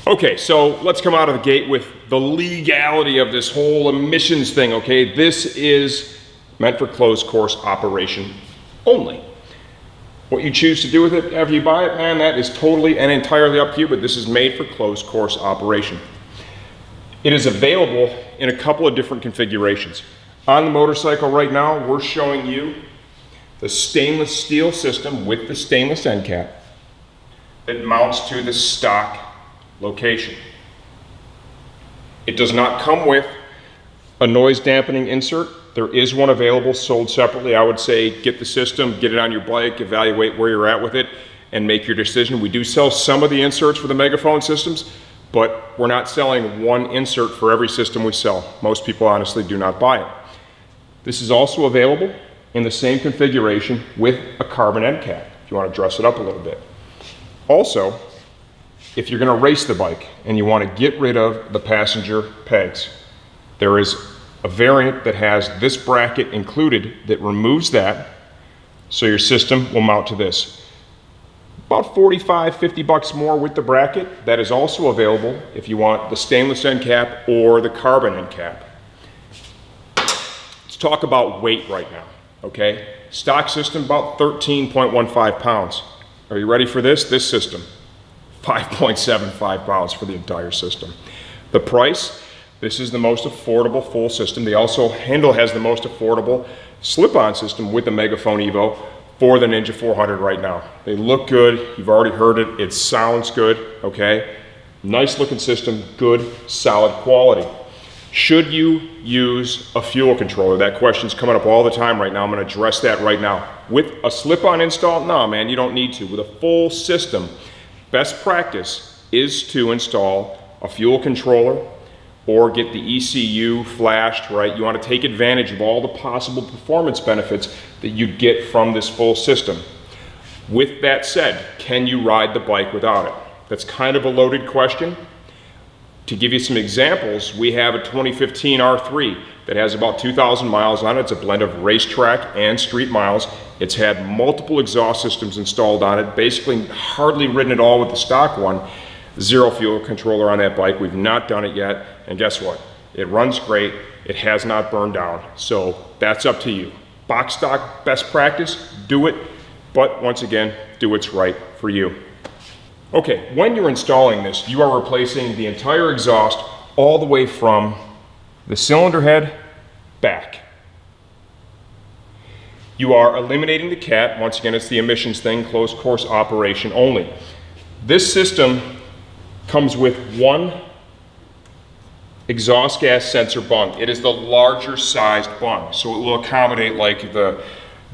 Okay, so let's come out of the gate with the legality of this whole emissions thing, okay? This is meant for closed course operation only. What you choose to do with it after you buy it, man, that is totally and entirely up to you, but this is made for closed course operation. It is available in a couple of different configurations. On the motorcycle right now, we're showing you the stainless steel system with the stainless end cap that mounts to the stock location. It does not come with a noise dampening insert. There is one available, sold separately. I would say get the system, get it on your bike, evaluate where you're at with it, and make your decision. We do sell some of the inserts for the Megaphone systems, but we're not selling one insert for every system we sell. Most people honestly do not buy it. This is also available in the same configuration with a carbon end cap, if you want to dress it up a little bit. Also, if you're going to race the bike and you want to get rid of the passenger pegs, there is a variant that has this bracket included that removes that, so your system will mount to this. About 45, 50 bucks more with the bracket. That is also available if you want the stainless end cap or the carbon end cap. Let's talk about weight right now, okay? Stock system, about 13.15 pounds. Are you ready for this? This system, 5.75 pounds for the entire system. The price, this is the most affordable full system. They also, Hindle has the most affordable slip-on system with the Megaphone Evo for the Ninja 400 right now. They look good, you've already heard it, it sounds good, okay? Nice looking system, good, solid quality. Should you use a fuel controller? That question's coming up all the time right now. I'm gonna address that right now. With a slip-on install, no man, you don't need to. With a full system, best practice is to install a fuel controller or get the ECU flashed, right? You want to take advantage of all the possible performance benefits that you'd get from this full system. With that said, can you ride the bike without it? That's kind of a loaded question. To give you some examples, we have a 2015 R3 that has about 2,000 miles on it. It's a blend of racetrack and street miles. It's had multiple exhaust systems installed on it, basically hardly ridden at all with the stock one. Zero fuel controller on that bike. We've not done it yet. And guess what? It runs great. It has not burned down. So that's up to you. Box stock, best practice, do it. But once again, do what's right for you. Okay, when you're installing this, you are replacing the entire exhaust all the way from the cylinder head back. You are eliminating the cat. Once again, it's the emissions thing, closed course operation only. This system comes with one exhaust gas sensor bung. It is the larger sized bung, so it will accommodate like the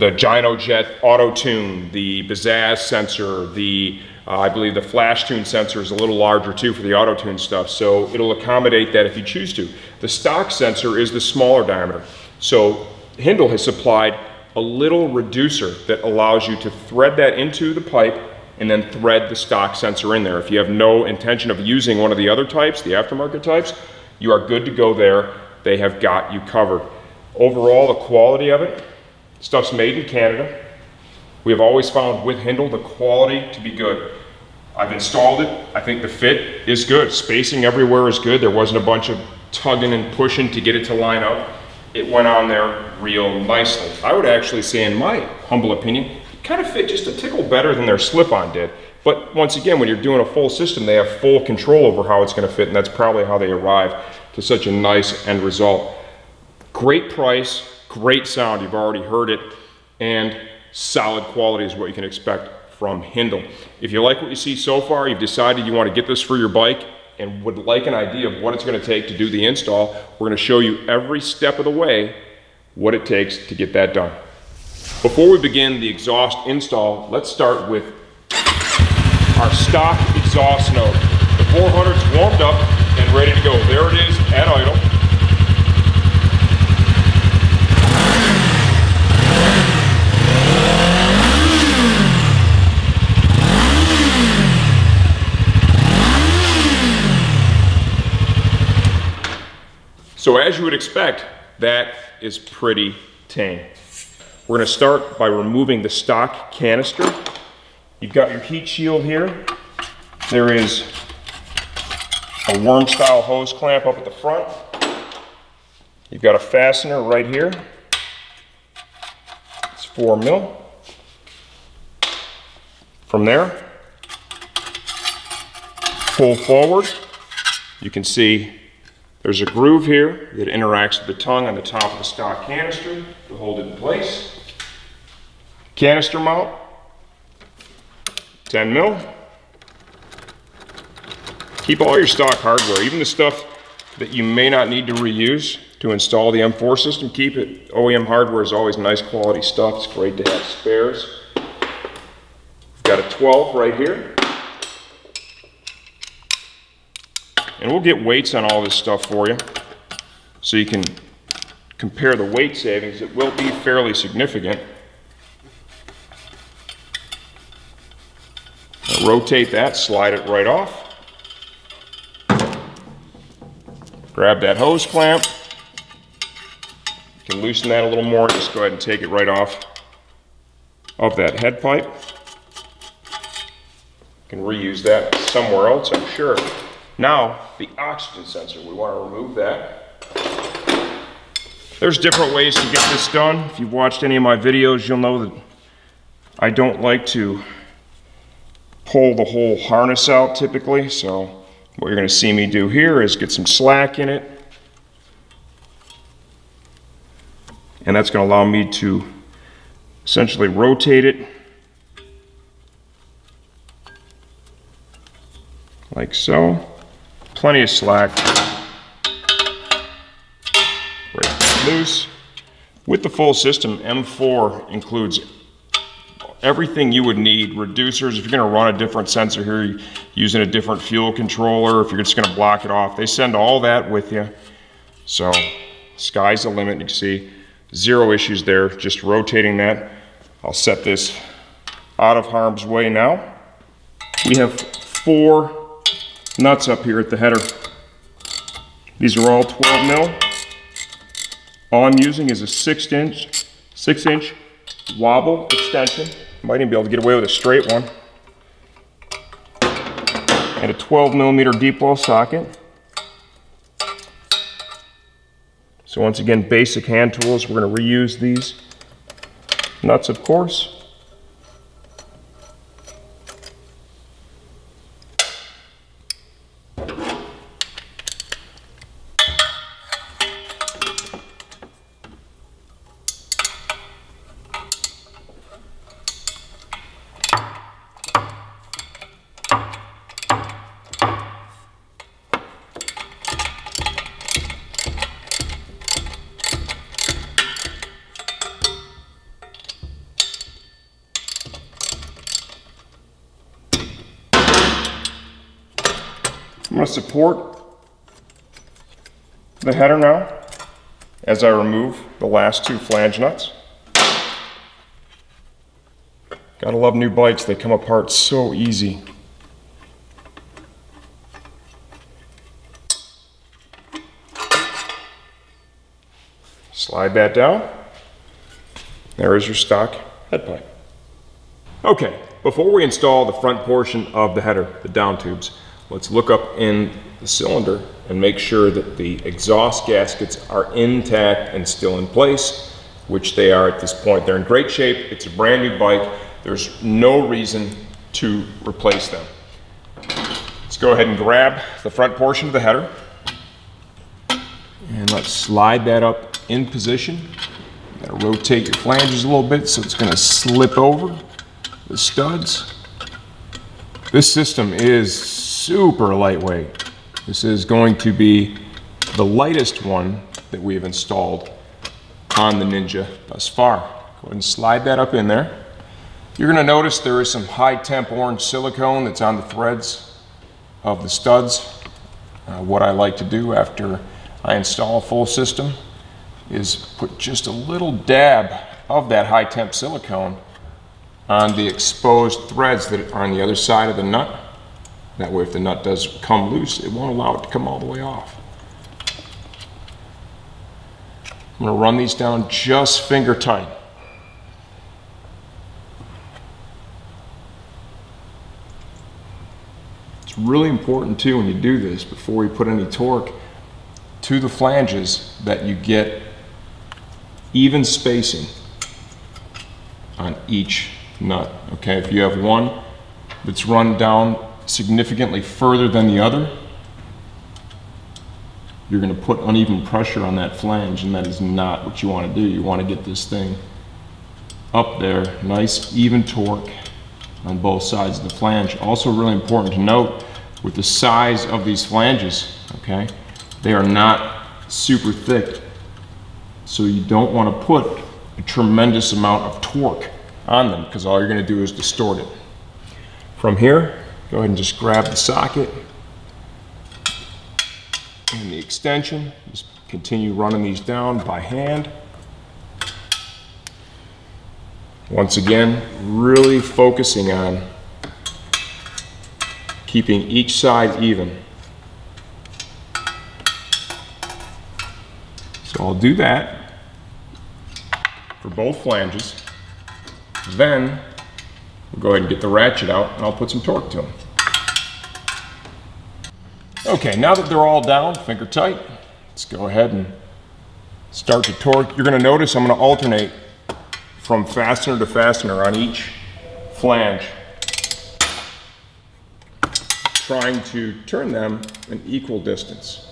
Gynojet auto tune, the Pizzazz sensor, the I believe the flash tune sensor is a little larger too for the auto tune stuff, so it'll accommodate that if you choose to. The stock sensor is the smaller diameter, so Hindle has supplied a little reducer that allows you to thread that into the pipe and then thread the stock sensor in there. If you have no intention of using one of the other types, the aftermarket types, you are good to go there. They have got you covered. Overall, the quality of it, stuff's made in Canada. We have always found with Hindle the quality to be good. I've installed it. I think the fit is good. Spacing everywhere is good. There wasn't a bunch of tugging and pushing to get it to line up. It went on there real nicely. I would actually say, in my humble opinion, it kind of fit just a tickle better than their slip-on did. But once again, when you're doing a full system, they have full control over how it's going to fit, and that's probably how they arrived to such a nice end result. Great price, great sound, you've already heard it, and solid quality is what you can expect from Hindle. If you like what you see so far, you've decided you want to get this for your bike and would like an idea of what it's going to take to do the install, we're going to show you every step of the way what it takes to get that done. Before we begin the exhaust install, let's start with our stock exhaust node. The 400's warmed up and ready to go. There it is at idle. So as you would expect, that is pretty tame. We're going to start by removing the stock canister. You've got your heat shield here. There is a worm style hose clamp up at the front. You've got a fastener right here. It's 4 mil. From there, pull forward. You can see there's a groove here that interacts with the tongue on the top of the stock canister to hold it in place. Canister mount, 10 mil. Keep all your stock hardware, even the stuff that you may not need to reuse to install the M4 system, keep it. OEM hardware is always nice quality stuff. It's great to have spares. We've got a 12 right here. And we'll get weights on all this stuff for you so you can compare the weight savings. It will be fairly significant. Now rotate that, slide it right off. Grab that hose clamp. You can loosen that a little more. Just go ahead and take it right off of that head pipe. You can reuse that somewhere else, I'm sure. Now, the oxygen sensor, we want to remove that. There's different ways to get this done. If you've watched any of my videos, you'll know that I don't like to pull the whole harness out typically. So what you're going to see me do here is get some slack in it. And that's going to allow me to essentially rotate it like so. Plenty of slack. Break it loose. With the full system, M4 includes everything you would need. Reducers, if you're going to run a different sensor here, you're using a different fuel controller, if you're just going to block it off, they send all that with you. So, sky's the limit. You can see zero issues there, just rotating that. I'll set this out of harm's way now. We have 4 nuts up here at the header. These are all 12 mil. All I'm using is a 6-inch wobble extension. Might even be able to get away with a straight one. And a 12 millimeter deep well socket. So once again, basic hand tools. We're going to reuse these nuts, of course. I'm going to support the header now as I remove the last 2 flange nuts. Gotta love new bikes, they come apart so easy. Slide that down. There is your stock head pipe. Okay, before we install the front portion of the header, the down tubes, let's look up in the cylinder and make sure that the exhaust gaskets are intact and still in place, which they are at this point. They're in great shape. It's a brand new bike. There's no reason to replace them. Let's go ahead and grab the front portion of the header and let's slide that up in position. You gotta rotate your flanges a little bit so it's gonna slip over the studs. This system is super lightweight. This is going to be the lightest one that we've installed on the Ninja thus far. Go ahead and slide that up in there. You're gonna notice there is some high temp orange silicone that's on the threads of the studs. What I like to do after I install a full system is put just a little dab of that high temp silicone on the exposed threads that are on the other side of the nut. That way if the nut does come loose, it won't allow it to come all the way off. I'm going to run these down just finger tight. It's really important too when you do this, before you put any torque to the flanges, that you get even spacing on each nut. Okay, if you have one that's run down significantly further than the other, you're going to put uneven pressure on that flange, and that is not what you want to do. You want to get this thing up there, nice even torque on both sides of the flange. Also really important to note with the size of these flanges, okay, they are not super thick, so you don't want to put a tremendous amount of torque on them, because all you're going to do is distort it. From here, go ahead and just grab the socket and the extension. Just continue running these down by hand. Once again, really focusing on keeping each side even. So I'll do that for both flanges. Then we'll go ahead and get the ratchet out, and I'll put some torque to them. Okay, now that they're all down, finger tight, let's go ahead and start to torque. You're going to notice I'm going to alternate from fastener to fastener on each flange, trying to turn them an equal distance.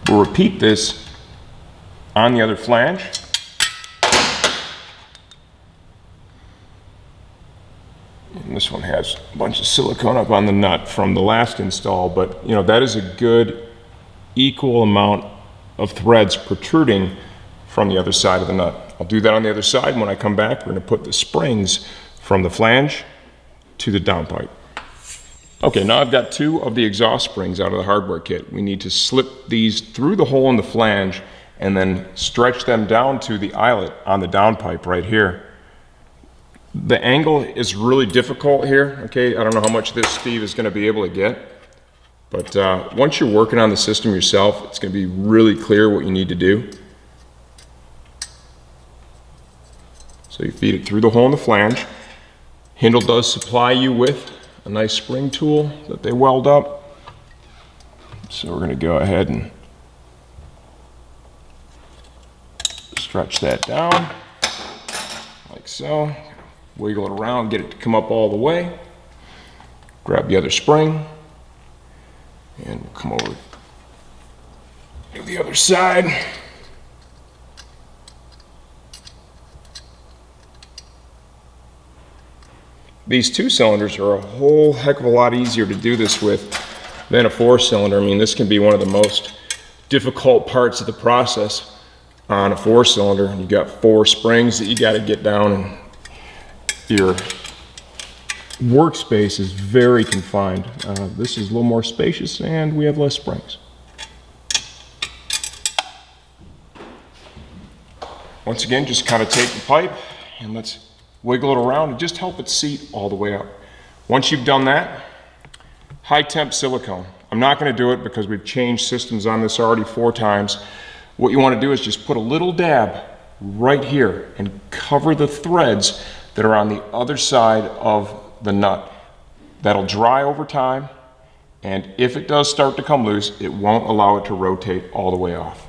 We'll repeat this on the other flange. And this one has a bunch of silicone up on the nut from the last install, but you know, that is a good equal amount of threads protruding from the other side of the nut. I'll do that on the other side, and when I come back, we're going to put the springs from the flange to the downpipe. Okay, now I've got two of the exhaust springs out of the hardware kit. We need to slip these through the hole in the flange and then stretch them down to the eyelet on the downpipe right here. The angle is really difficult here, okay? I don't know how much this Steve is going to be able to get, but once you're working on the system yourself, it's going to be really clear what you need to do. So you feed it through the hole in the flange. Hindle does supply you with a nice spring tool that they weld up. So we're going to go ahead and stretch that down like so. Wiggle it around, get it to come up all the way. Grab the other spring, and we'll come over to the other side. These two cylinders are a whole heck of a lot easier to do this with than a four cylinder. I mean, this can be one of the most difficult parts of the process on a four cylinder. You've got four springs that you got to get down, and your workspace is very confined. This is a little more spacious, and we have less springs. Once again, just kind of take the pipe and let's wiggle it around and just help it seat all the way up. Once you've done that, high temp silicone. I'm not going to do it because we've changed systems on this already 4 times. What you want to do is just put a little dab right here and cover the threads that are on the other side of the nut. That'll dry over time, and if it does start to come loose, it won't allow it to rotate all the way off.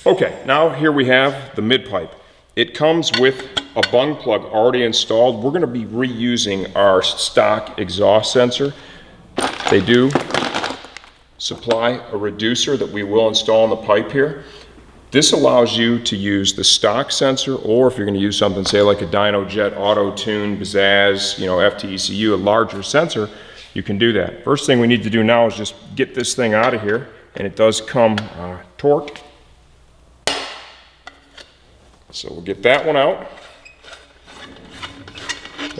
Okay, now here we have the mid pipe. It comes with a bung plug already installed. We're going to be reusing our stock exhaust sensor They do supply a reducer that we will install in the pipe here. This allows you to use the stock sensor, or if you're going to use something, say like a DynoJet, Auto-Tune, Bazaz, FTECU, a larger sensor, you can do that. First thing we need to do now is just get this thing out of here, and it does come torqued. So we'll get that one out,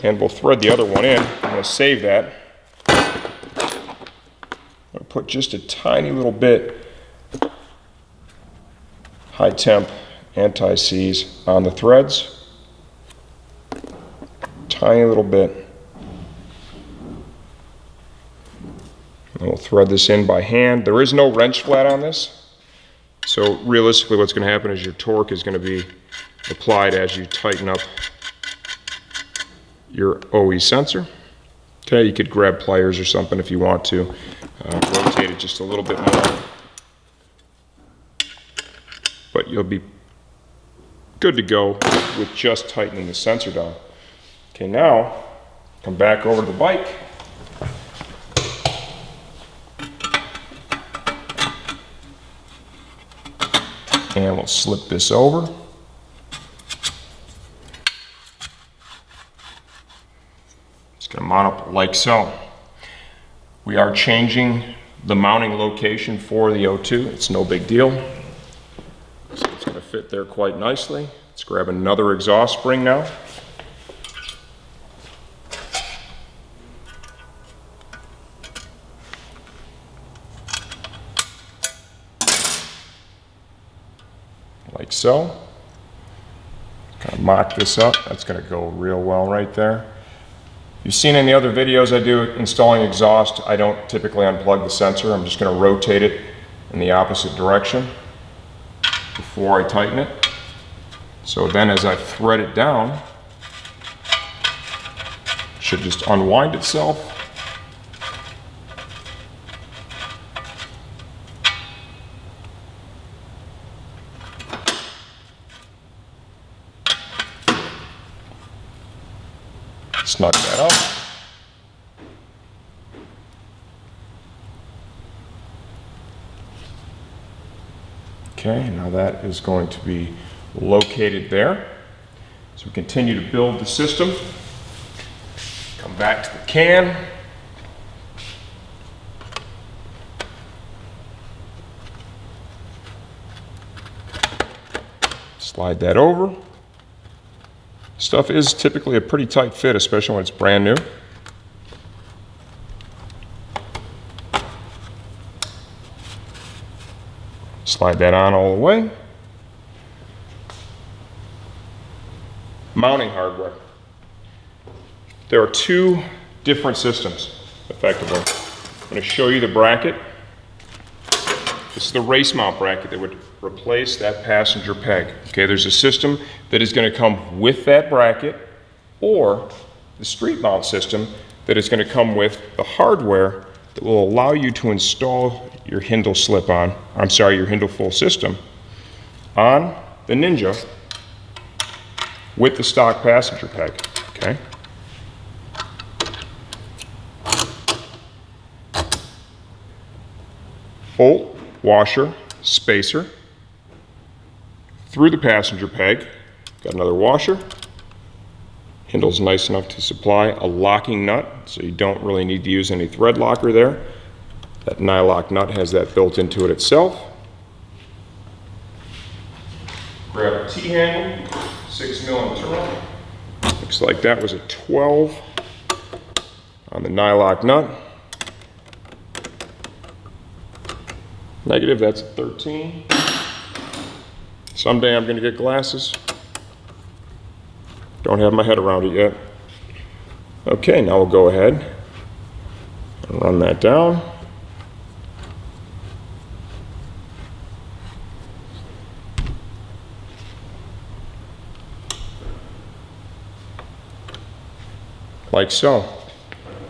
and we'll thread the other one in. I'm going to save that. I'm going to put just a tiny little bit high temp anti-seize on the threads. Tiny little bit. And we'll thread this in by hand. There is no wrench flat on this. So realistically what's going to happen is your torque is going to be applied as you tighten up your OE sensor. Okay, you could grab pliers or something if you want to. Rotate it just a little bit more. But you'll be good to go with just tightening the sensor down. Okay, now come back over to the bike. And we'll slip this over. It's going to mount up like so. We are changing the mounting location for the O2. It's no big deal. So it's going to fit there quite nicely. Let's grab another exhaust spring now. Like so. Kind of mock this up. That's going to go real well right there. You've seen in the other videos I do installing exhaust, I don't typically unplug the sensor. I'm just going to rotate it in the opposite direction before I tighten it. So then as I thread it down, it should just unwind itself. Snug that up. Okay, now that is going to be located there. So we continue to build the system. Come back to the can. Slide that over. Stuff is typically a pretty tight fit, especially when it's brand new. Slide that on all the way. Mounting hardware. There are two different systems, effectively. I'm going to show you the bracket. This is the race mount bracket that would replace that passenger peg. Okay, there's a system that is going to come with that bracket, or the street mount system that is going to come with the hardware that will allow you to install your Hindle slip-on, your Hindle full system on the Ninja with the stock passenger peg. Okay. Bolt, washer, spacer through the passenger peg. Got another washer. Hindle's nice enough to supply a locking nut, so you don't really need to use any thread locker there. That nylock nut has that built into it itself. Grab a T-handle, 6mm internal. Looks like that was a 12 on the nylock nut. Negative, that's a 13. Someday I'm going to get glasses. Don't have my head around it yet. Okay, now we'll go ahead and run that down. Like so.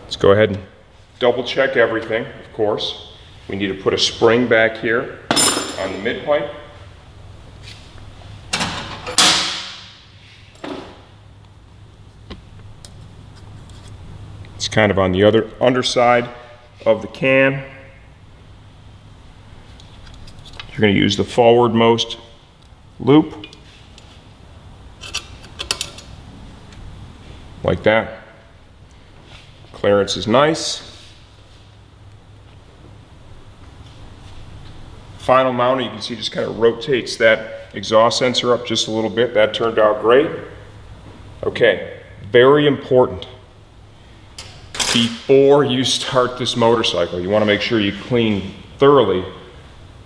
Let's go ahead and double check everything, of course. We need to put a spring back here on the mid pipe. It's kind of on the other underside of the can. You're going to use the forwardmost loop, like that. Clearance is nice. Final mounting, you can see, just kind of rotates that exhaust sensor up just a little bit. That turned out great. Okay, very important. Before you start this motorcycle, you want to make sure you clean thoroughly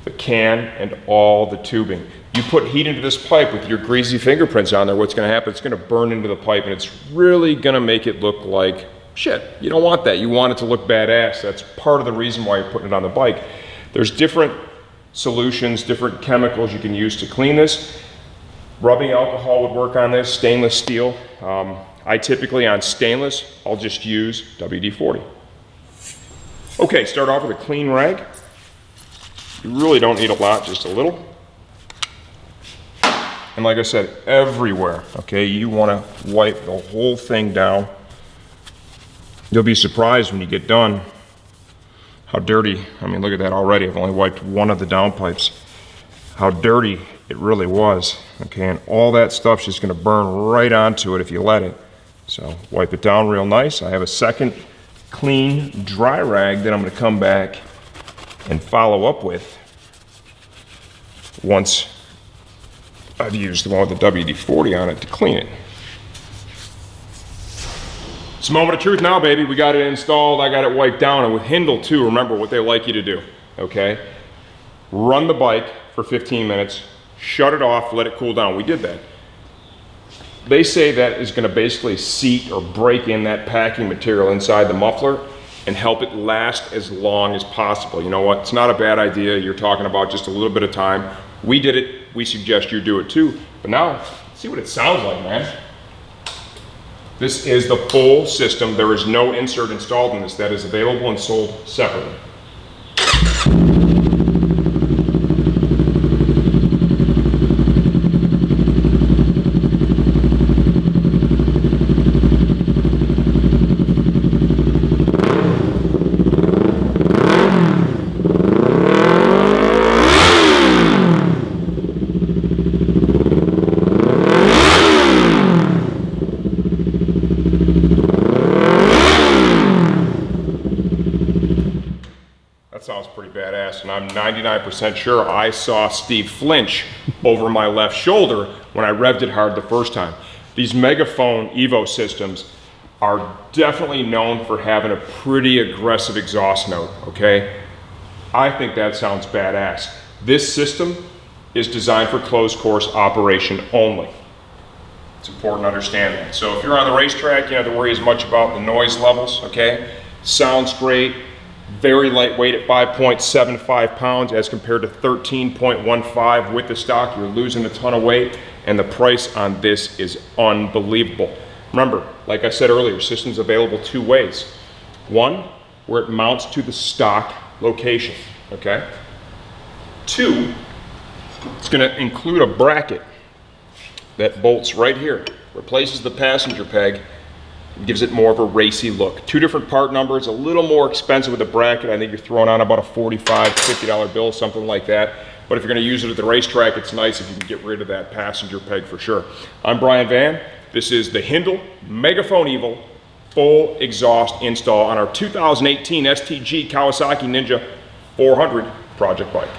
the can and all the tubing. You put heat into this pipe with your greasy fingerprints on there, what's going to happen? It's going to burn into the pipe, and it's really going to make it look like shit. You don't want that. You want it to look badass. That's part of the reason why you're putting it on the bike. There's different solutions, different chemicals you can use to clean this. Rubbing alcohol would work on this, stainless steel. I typically, on stainless, I'll just use WD-40. Okay, start off with a clean rag. You really don't need a lot, just a little. And like I said, everywhere, okay? You want to wipe the whole thing down. You'll be surprised when you get done how dirty, I mean, look at that already. I've only wiped one of the downpipes. How dirty it really was, okay? And all that stuff's just gonna burn right onto it if you let it. So wipe it down real nice. I have a second clean, dry rag that I'm gonna come back and follow up with once I've used the one with the WD-40 on it to clean it. It's a moment of truth now, baby. We got it installed, I got it wiped down, and with Hindle too, remember what they like you to do, okay? Run the bike for 15 minutes, shut it off, let it cool down. We did that. They say that is gonna basically seat or break in that packing material inside the muffler and help it last as long as possible. You know what, it's not a bad idea. You're talking about just a little bit of time. We did it, we suggest you do it too. But now, see what it sounds like, man. This is the full system. There is no insert installed in this. That is available and sold separately. Sounds pretty badass, and I'm 99% sure I saw Steve flinch over my left shoulder when I revved it hard the first time. These Megaphone Evo systems are definitely known for having a pretty aggressive exhaust note, okay? I think that sounds badass. This system is designed for closed course operation only. It's important to understand that. So if you're on the racetrack, you don't have to worry as much about the noise levels, okay? Sounds great. Very lightweight at 5.75 pounds as compared to 13.15 with the stock. You're losing a ton of weight, and the price on this is unbelievable. Remember, like I said earlier, system's available two ways. One, where it mounts to the stock location, okay? Two, it's gonna include a bracket that bolts right here, replaces the passenger peg, gives it more of a racy look. Two different part numbers, a little more expensive with the bracket. I think you're throwing on about a $45, $50 bill, something like that. But if you're gonna use it at the racetrack, it's nice if you can get rid of that passenger peg for sure. I'm Brian Van. This is the Hindle Megaphone Evo full exhaust install on our 2018 STG Kawasaki Ninja 400 project bike.